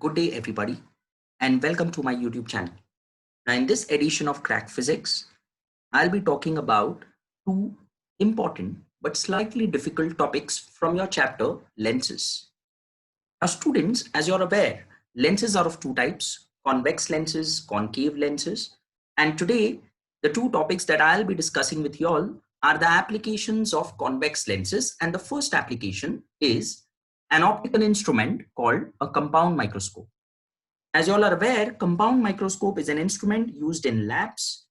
Good day, everybody, and welcome to my YouTube channel. Now, in this edition of Crack Physics, I'll be talking about two important but slightly difficult topics from your chapter, lenses. Now, students, as you're aware, lenses are of two types, convex lenses, concave lenses. And today, the two topics that I'll be discussing with you all are the applications of convex lenses. And the first application is an optical instrument called a compound microscope. As you all are aware, compound microscope is an instrument used in labs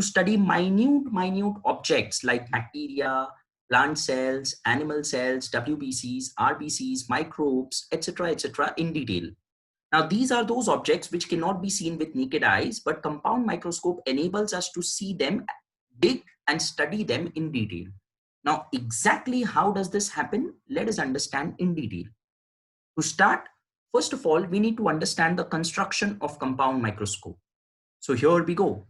to study minute objects like bacteria, plant cells, animal cells, WBCs, RBCs, microbes, etc., in detail. Now, these are those objects which cannot be seen with naked eyes, but compound microscope enables us to see them big and study them in detail. Now, exactly how does this happen? Let us understand in detail. To start, first of all, we need to understand the construction of compound microscope. So here we go.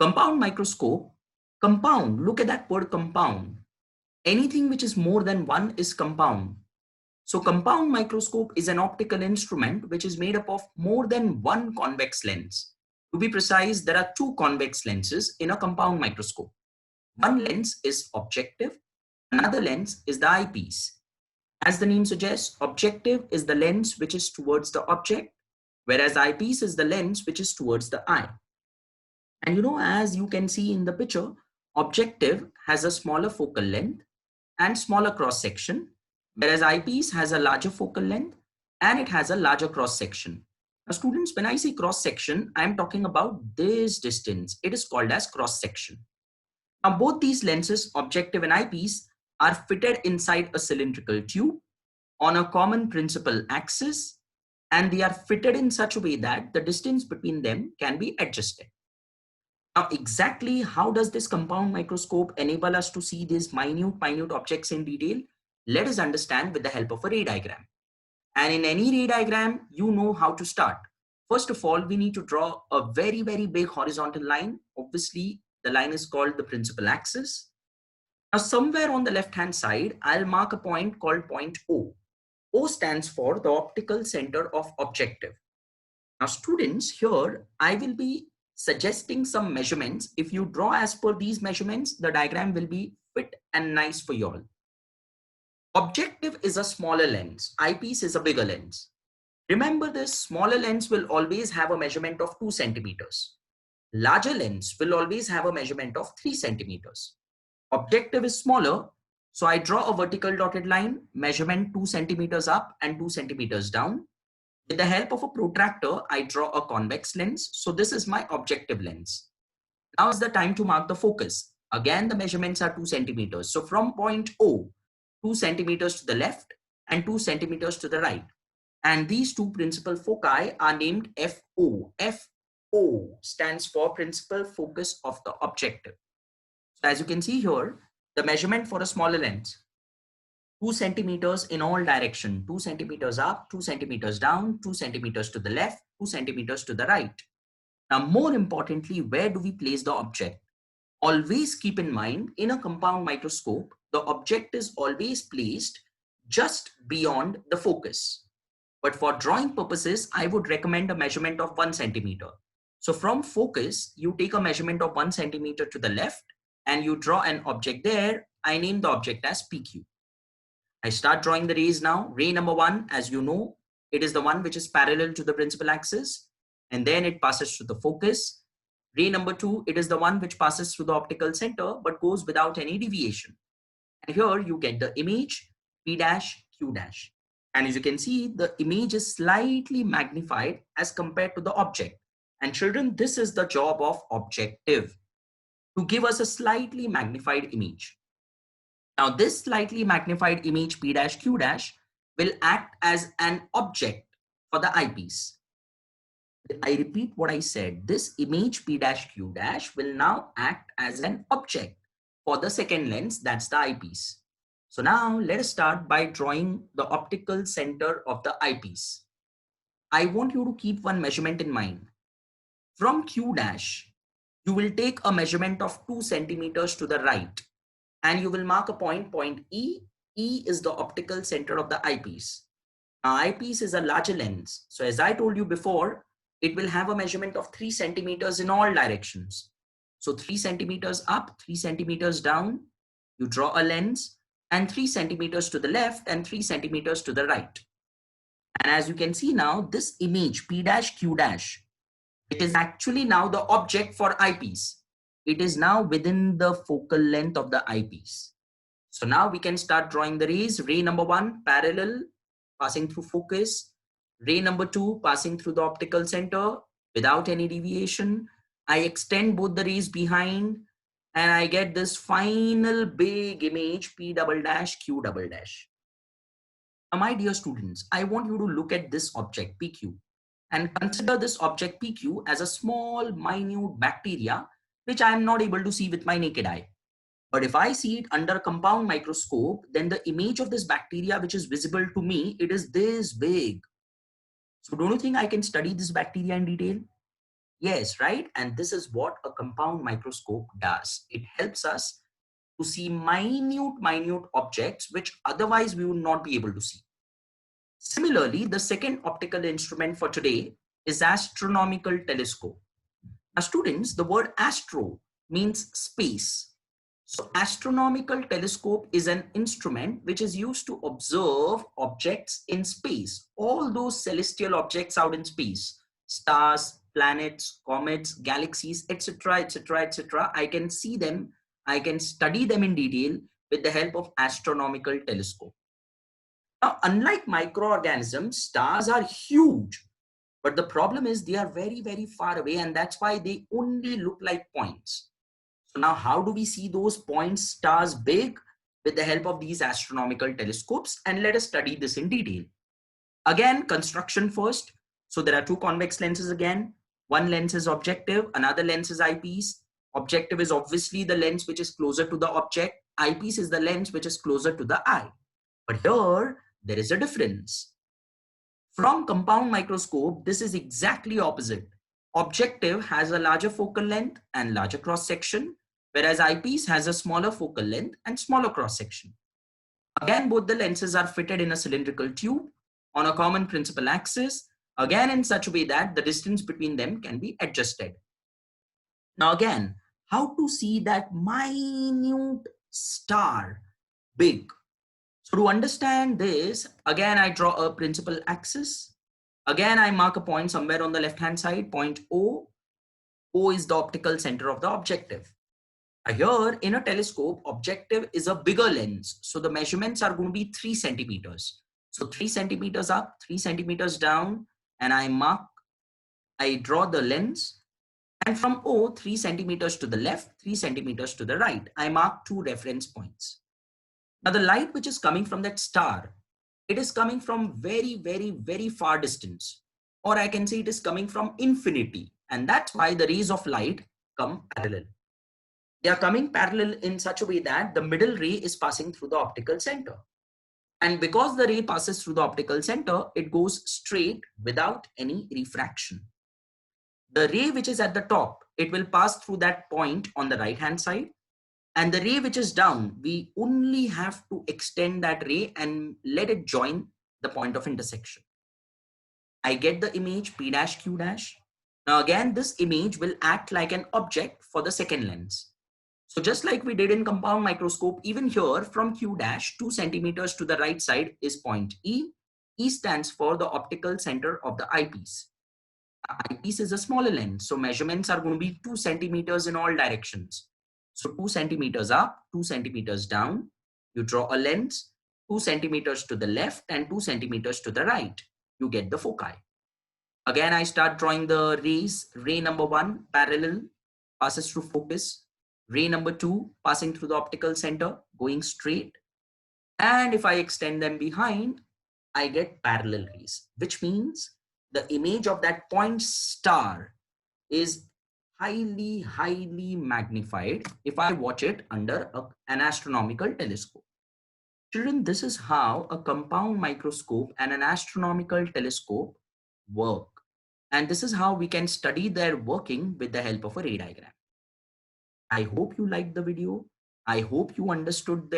Compound microscope, compound, look at that word compound. Anything which is more than one is compound. So compound microscope is an optical instrument which is made up of more than one convex lens. To be precise, there are two convex lenses in a compound microscope. One lens is objective, another lens is the eyepiece. As the name suggests, objective is the lens which is towards the object, whereas eyepiece is the lens which is towards the eye. And as you can see in the picture, objective has a smaller focal length and smaller cross section, whereas eyepiece has a larger focal length and it has a larger cross section. Now, students, when I say cross section, I am talking about this distance. It is called as cross section. Now, both these lenses, objective and eyepiece, are fitted inside a cylindrical tube on a common principal axis, and they are fitted in such a way that the distance between them can be adjusted. Now, exactly how does this compound microscope enable us to see these minute objects in detail? Let us understand with the help of a ray diagram. And in any ray diagram, you know how to start. First of all, we need to draw a very big horizontal line. Obviously, the line is called the principal axis. Now, somewhere on the left-hand side, I'll mark a point called point O. O stands for the optical center of objective. Now, students, here I will be suggesting some measurements. If you draw as per these measurements, the diagram will be fit and nice for you all. Objective is a smaller lens. Eyepiece is a bigger lens. Remember this, smaller lens will always have a measurement of 2 centimeters. Larger lens will always have a measurement of 3 centimeters. Objective is smaller, so I draw a vertical dotted line, measurement 2 centimeters up and 2 centimeters down. With the help of a protractor, I draw a convex lens. So this is my objective lens. Now is the time to mark the focus. Again, the measurements are 2 centimeters. So from point O, 2 centimeters to the left and 2 centimeters to the right. And these two principal foci are named FO. FO stands for principal focus of the objective. So as you can see here, the measurement for a smaller lens, 2 centimeters in all direction, 2 centimeters up, 2 centimeters down, 2 centimeters to the left, 2 centimeters to the right. Now, more importantly, where do we place the object? Always keep in mind, in a compound microscope, the object is always placed just beyond the focus. But for drawing purposes, I would recommend a measurement of 1 centimeter. So from focus, you take a measurement of 1 centimeter to the left and you draw an object there. I name the object as PQ. I start drawing the rays now. Ray number 1, as you know, it is the one which is parallel to the principal axis, and then it passes through the focus. Ray number 2, it is the one which passes through the optical center but goes without any deviation. And here you get the image P dash Q dash. And as you can see, the image is slightly magnified as compared to the object. And children, this is the job of objective, to give us a slightly magnified image. Now, this slightly magnified image P dash Q dash will act as an object for the eyepiece. I repeat what I said. This image P dash Q dash will now act as an object for the second lens, that's the eyepiece. So now let us start by drawing the optical center of the eyepiece. I want you to keep one measurement in mind. From Q dash, you will take a measurement of 2 centimeters to the right. And you will mark a point E. E is the optical center of the eyepiece. Now, eyepiece is a larger lens. So as I told you before, it will have a measurement of 3 centimeters in all directions. So 3 centimeters up, 3 centimeters down, you draw a lens, and 3 centimeters to the left and 3 centimeters to the right. And as you can see now, this image P dash Q dash, it is actually now the object for eyepiece. It is now within the focal length of the eyepiece. So now we can start drawing the rays. Ray number 1 parallel, passing through focus. Ray number 2 passing through the optical center without any deviation. I extend both the rays behind and I get this final big image P double dash Q double dash. Now, my dear students, I want you to look at this object PQ and consider this object PQ as a small minute bacteria which I am not able to see with my naked eye. But if I see it under a compound microscope, then the image of this bacteria which is visible to me, it is this big. So don't you think I can study this bacteria in detail? Yes, right? And this is what a compound microscope does. It helps us to see minute objects which otherwise we would not be able to see. Similarly, the second optical instrument for today is astronomical telescope. Now students, the word astro means space. So astronomical telescope is an instrument which is used to observe objects in space, all those celestial objects out in space, stars, planets, comets, galaxies, etc., etc., etc. I can see them, I can study them in detail with the help of astronomical telescope. Now, unlike microorganisms, stars are huge, but the problem is they are very, very far away, and that's why they only look like points. So now how do we see those point stars big? With the help of these astronomical telescopes, and let us study this in detail. Again, construction first. So there are two convex lenses again. One lens is objective, another lens is eyepiece. Objective is obviously the lens which is closer to the object. Eyepiece is the lens which is closer to the eye. But here, there is a difference. From compound microscope, this is exactly opposite. Objective has a larger focal length and larger cross section, whereas eyepiece has a smaller focal length and smaller cross section. Again, both the lenses are fitted in a cylindrical tube on a common principal axis, again in such a way that the distance between them can be adjusted. Now again, how to see that minute star big? So to understand this, again, I draw a principal axis. Again, I mark a point somewhere on the left-hand side, point O. O is the optical center of the objective. Here in a telescope, objective is a bigger lens. So the measurements are going to be 3 centimeters. So 3 centimeters up, 3 centimeters down, and I draw the lens. And from O, 3 centimeters to the left, 3 centimeters to the right, I mark 2 reference points. Now the light which is coming from that star, it is coming from very, very, very far distance. Or I can say it is coming from infinity. And that's why the rays of light come parallel. They are coming parallel in such a way that the middle ray is passing through the optical center. And because the ray passes through the optical center, it goes straight without any refraction. The ray which is at the top, it will pass through that point on the right hand side. And the ray which is down, we only have to extend that ray and let it join the point of intersection. I get the image P dash Q dash. Now again, this image will act like an object for the second lens. So just like we did in compound microscope, even here from Q dash, 2 centimeters to the right side is point E. E stands for the optical center of the eyepiece. Eyepiece is a smaller lens, so measurements are going to be 2 centimeters in all directions. So 2 centimeters up, 2 centimeters down. You draw a lens, 2 centimeters to the left and 2 centimeters to the right. You get the foci. Again, I start drawing the rays. Ray number 1, parallel, passes through focus. Ray number 2, passing through the optical center, going straight. And if I extend them behind, I get parallel rays, which means the image of that point star is highly, highly magnified if I watch it under an astronomical telescope. Children, this is how a compound microscope and an astronomical telescope work. And this is how we can study their working with the help of a ray diagram. I hope you liked the video. I hope you understood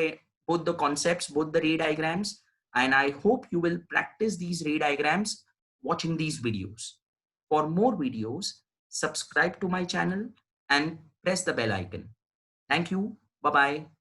both the concepts, both the ray diagrams. And I hope you will practice these ray diagrams watching these videos. For more videos, subscribe to my channel and press the bell icon. Thank you. Bye-bye.